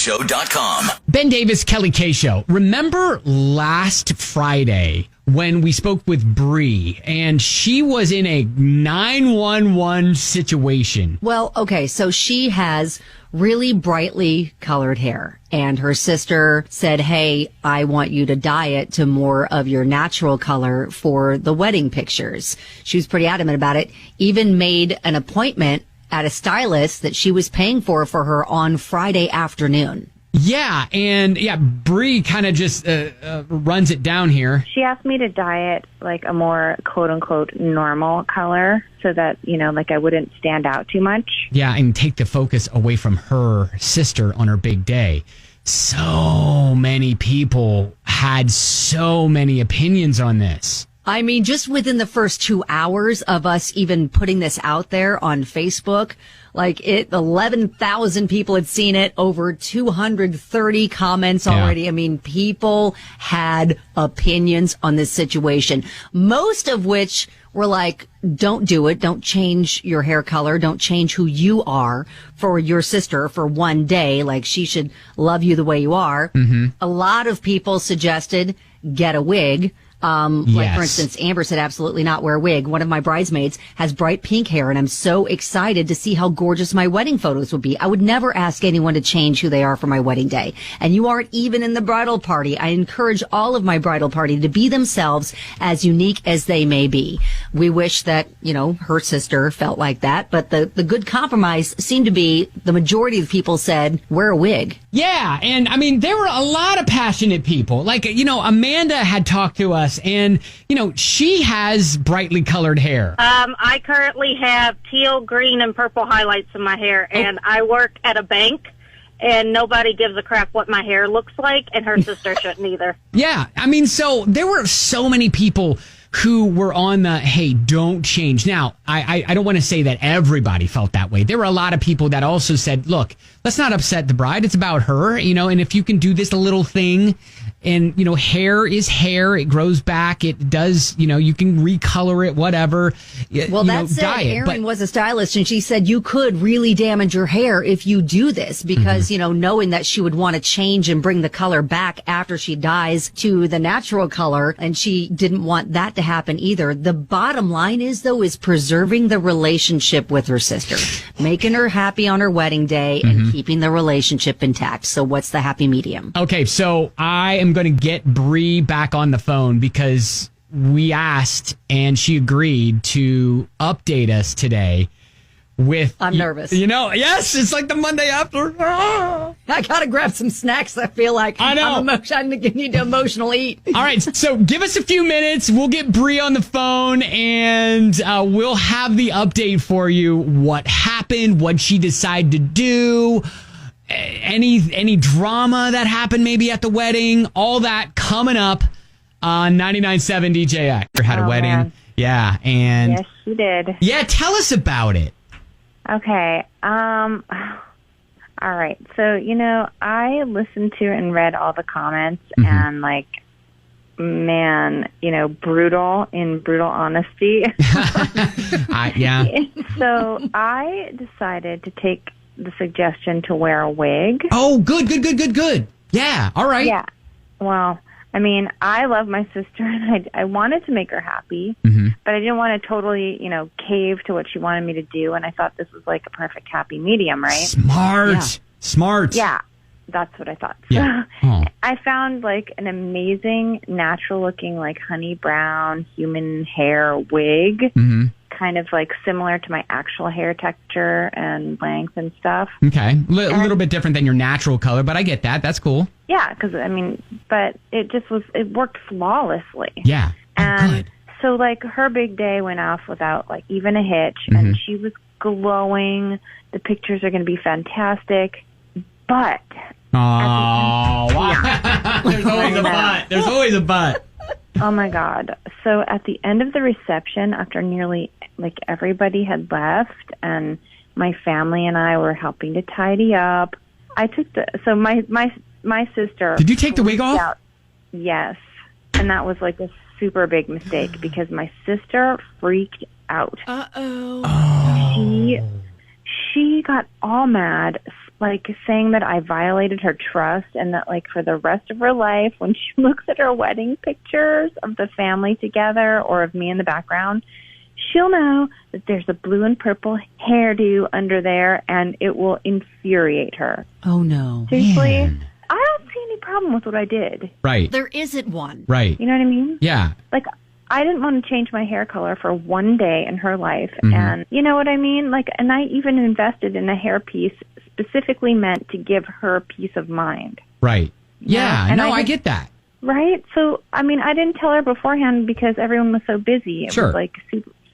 KellyKShow.com. Ben Davis, Kelly K Show. Remember last Friday when we spoke with Bree and she was in a 911 situation? Well, okay, so she has really brightly colored hair. And her sister said, hey, I want you to dye it to more of your natural color for the wedding pictures. She was pretty adamant about it, even made an appointment at a stylist that she was paying for her on Friday afternoon. Yeah, and Bree kind of just runs it down here. She asked me to dye it like a more quote-unquote normal color so that, I wouldn't stand out too much. Yeah, and take the focus away from her sister on her big day. So many people had so many opinions on this. I mean, just within the first 2 hours of us even putting this out there on Facebook, 11,000 people had seen it, over 230 comments already. I mean, people had opinions on this situation, most of which were like, don't do it. Don't change your hair color. Don't change who you are for your sister for one day. Like, she should love you the way you are. Mm-hmm. A lot of people suggested get a wig. Like, for instance, Amber said absolutely not wear a wig. One of my bridesmaids has bright pink hair, and I'm so excited to see how gorgeous my wedding photos would be. I would never ask anyone to change who they are for my wedding day. And you aren't even in the bridal party. I encourage all of my bridal party to be themselves, as unique as they may be. We wish that, her sister felt like that, but the good compromise seemed to be the majority of people said wear a wig. Yeah, and I mean, there were a lot of passionate people. Like, Amanda had talked to us, and, she has brightly colored hair. I currently have teal, green, and purple highlights in my hair, and I work at a bank, and nobody gives a crap what my hair looks like, and her sister shouldn't either. Yeah, I mean, so there were so many people who were on the, hey, don't change. Now, I don't want to say that everybody felt that way. There were a lot of people that also said, look, let's not upset the bride. It's about her, and if you can do this little thing, and, hair is hair. It grows back. It does, you can recolor it, whatever. Well, that's it. Erin was a stylist, and she said you could really damage your hair if you do this because, knowing that she would want to change and bring the color back after she dyes to the natural color, and she didn't want that to happen either. The bottom line is, though, is preserving the relationship with her sister, making her happy on her wedding day, and keeping the relationship intact. So what's the happy medium? Okay, so I am going to get Bree back on the phone because we asked and she agreed to update us today with... I'm nervous. Yes, it's like the Monday after. I got to grab some snacks. I feel like I know. I need to emotionally eat. All right, so give us a few minutes. We'll get Bree on the phone and we'll have the update for you. What happened, what she decided to do, any drama that happened maybe at the wedding, all that coming up on 99.7 DJX. Had a wedding. Man. Yeah, and yes, she did. Yeah, tell us about it. Okay. All right. So, I listened to and read all the comments and man, brutal honesty. Yeah. So I decided to take the suggestion to wear a wig. Oh, good. Yeah. All right. Yeah. Well, I mean, I love my sister and I wanted to make her happy, but I didn't want to totally, cave to what she wanted me to do. And I thought this was like a perfect happy medium, right? Smart. Yeah. That's what I thought. Yeah. So I found an an amazing, natural looking, honey brown human hair wig. Kind of similar to my actual hair texture and length and stuff. Okay. A little bit different than your natural color, but I get that. That's cool. Yeah, because, but it just it worked flawlessly. Yeah. And so, her big day went off without, even a hitch, and she was glowing. The pictures are going to be fantastic, but... Oh, wow. There's always a but. There's always a but. Oh, my God. So at the end of the reception, after nearly, everybody had left, and my family and I were helping to tidy up, I took so my sister... Did you take the wig off? Out. Yes. And that was, a super big mistake, because my sister freaked out. Uh-oh. She got all mad, like saying that I violated her trust and that like for the rest of her life, when she looks at her wedding pictures of the family together or of me in the background, she'll know that there's a blue and purple hairdo under there and it will infuriate her. Oh, no. Seriously, Man. I don't see any problem with what I did. Right. There isn't one. Right. You know what I mean? Yeah. Like, I didn't want to change my hair color for one day in her life. And you know what I mean? Like, and I even invested in a hair piece specifically meant to give her peace of mind. Right. Yeah. And I get that. Right? So, I mean, I didn't tell her beforehand because everyone was so busy. It Sure. was like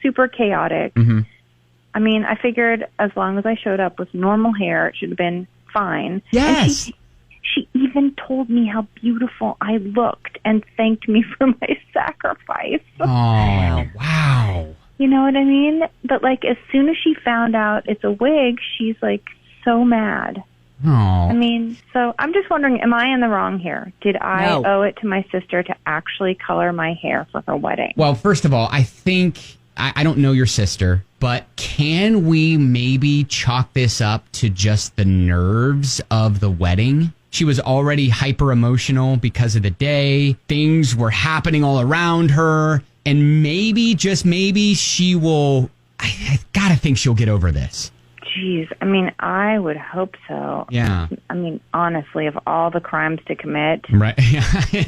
super chaotic. I mean, I figured as long as I showed up with normal hair, it should have been fine. Yes. And she even told me how beautiful I looked and thanked me for my sacrifice. Oh, wow. You know what I mean? But like as soon as she found out it's a wig, she's like so mad. Oh. I mean, so I'm just wondering, am I in the wrong here? Did I No. owe it to my sister to actually color my hair for her wedding? Well, first of all, I think, I don't know your sister, but can we maybe chalk this up to just the nerves of the wedding? She was already hyper emotional because of the day. Things were happening all around her. And maybe, just maybe, she will, I gotta think she'll get over this. Jeez, I mean, I would hope so. Yeah. I mean, honestly, of all the crimes to commit. Right.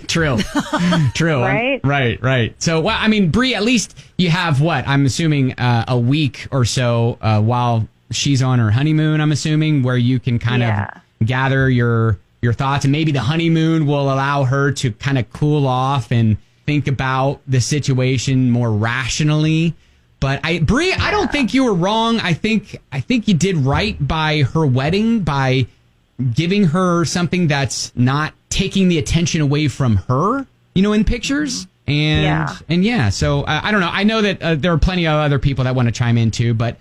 True. True. Right? Right. So, well, I mean, Bree, at least you have what? I'm assuming a week or so while she's on her honeymoon, I'm assuming, where you can kind of gather your thoughts. And maybe the honeymoon will allow her to kind of cool off and think about the situation more rationally. But Bree, I don't think you were wrong. I think you did right by her wedding by giving her something that's not taking the attention away from her, in pictures. And yeah, so I don't know. I know that there are plenty of other people that want to chime in too, but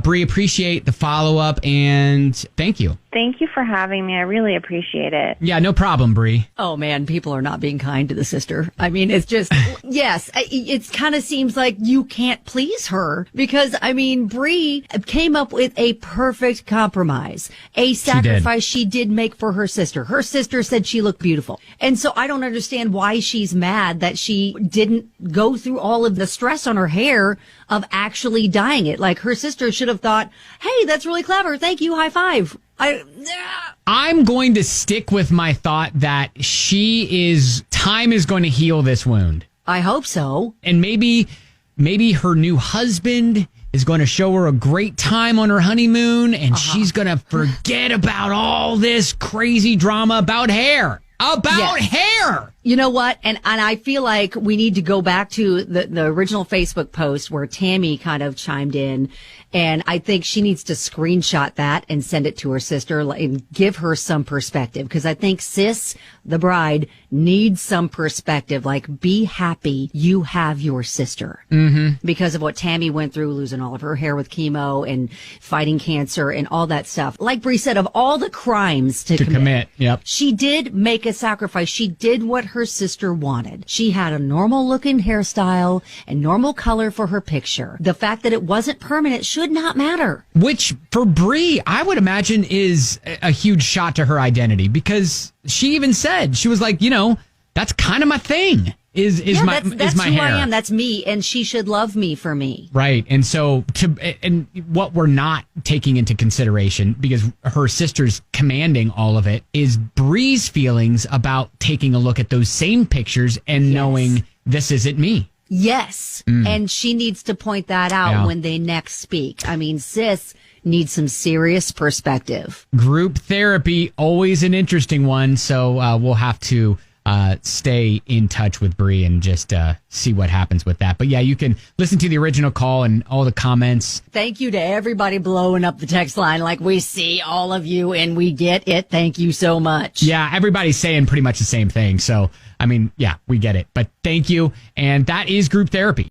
Bree, appreciate the follow-up and thank you. Thank you for having me. I really appreciate it. Yeah, no problem, Bree. Oh man, people are not being kind to the sister. I mean, it's just, yes, it kind of seems like you can't please her because, I mean, Bree came up with a perfect compromise, a sacrifice she did make for her sister. Her sister said she looked beautiful. And so I don't understand why she's mad that she didn't go through all of the stress on her hair of actually dyeing it. Like her sister should have thought, hey, that's really clever. Thank you. High five. I'm going to stick with my thought that time is going to heal this wound. I hope so. And maybe her new husband is going to show her a great time on her honeymoon and she's going to forget about all this crazy drama about hair. Hair. You know what? And I feel like we need to go back to the original Facebook post where Tammy kind of chimed in. And I think she needs to screenshot that and send it to her sister and give her some perspective. Because I think sis, the bride, needs some perspective. Like, be happy you have your sister. Mm-hmm. Because of what Tammy went through, losing all of her hair with chemo and fighting cancer and all that stuff. Like Bree said, of all the crimes to commit. Yep. She did make a sacrifice. She did what her sister wanted. She had a normal looking hairstyle and normal color for her picture. The fact that it wasn't permanent should not matter. Which for Bree, I would imagine is a huge shot to her identity because she even said, she was like, that's kind of my thing is my who hair. I am. That's me. And she should love me for me. Right. And so and what we're not taking into consideration because her sister's commanding all of it is Bree's feelings about taking a look at those same pictures and knowing this isn't me. Yes. And she needs to point that out when they next speak. I mean, sis needs some serious perspective. Group therapy, always an interesting one. So we'll have to stay in touch with Bree and just see what happens with that. But yeah, you can listen to the original call and all the comments. Thank you to everybody blowing up the text line. Like, we see all of you and we get it. Thank you so much. Yeah, everybody's saying pretty much the same thing. So, I mean, yeah, we get it. But thank you. And that is group therapy.